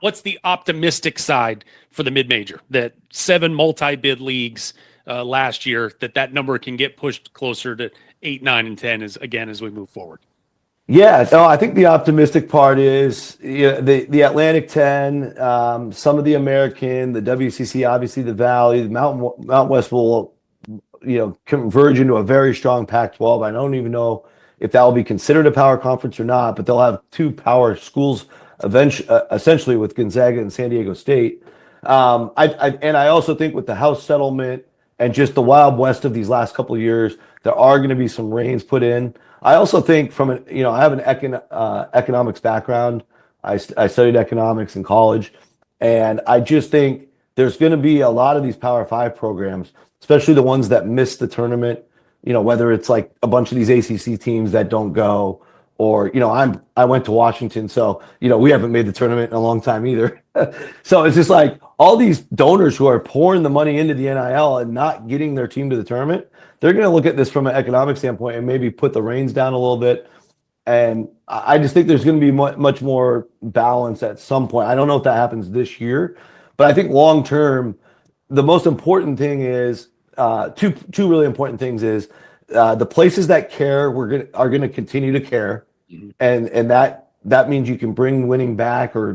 what's the optimistic side for the mid-major? That 7 multi-bid leagues last year, that number can get pushed closer to 8, 9, and 10 as we move forward. Yeah, no, I think the optimistic part is the Atlantic 10, some of the American, the WCC, obviously the Valley, the Mountain West will converge into a very strong Pac-12. I don't even know if that will be considered a power conference or not, but they'll have 2 power schools essentially with Gonzaga and San Diego State. I also think with the House settlement and just the Wild West of these last couple of years, there are going to be some reins put in. I also think I have an economics background. I studied economics in college, and I just think there's going to be a lot of these Power 5 programs, especially the ones that miss the tournament, whether it's like a bunch of these ACC teams that don't go, or, I went to Washington, so, we haven't made the tournament in a long time either. So it's just like all these donors who are pouring the money into the NIL and not getting their team to the tournament, they're going to look at this from an economic standpoint and maybe put the reins down a little bit. And I just think there's going to be much more balance at some point. I don't know if that happens this year, but I think long term, the most important thing is two really important things is the places that care are going to continue to care, and that means you can bring winning back or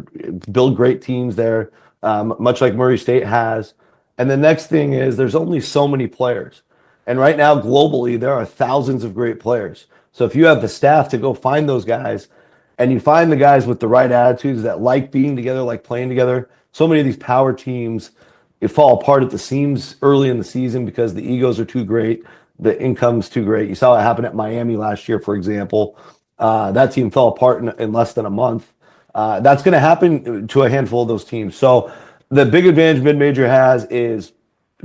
build great teams there, much like Murray State has. And the next thing is there's only so many players. And right now, globally, there are thousands of great players. So if you have the staff to go find those guys, and you find the guys with the right attitudes that like being together, like playing together, so many of these power teams, it fall apart at the seams early in the season because the egos are too great, the income's too great. You saw it happen at Miami last year, for example. That team fell apart in less than a month. That's going to happen to a handful of those teams. So the big advantage mid-major has is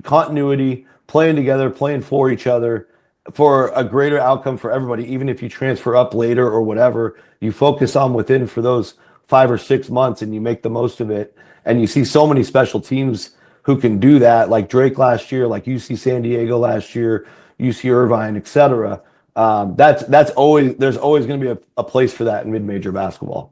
continuity, playing together, playing for each other, for a greater outcome for everybody. Even if you transfer up later or whatever, you focus on within for those 5 or 6 months and you make the most of it. And you see so many special teams who can do that, like Drake last year, like UC San Diego last year, UC Irvine, etc. There's always going to be a place for that in mid-major basketball.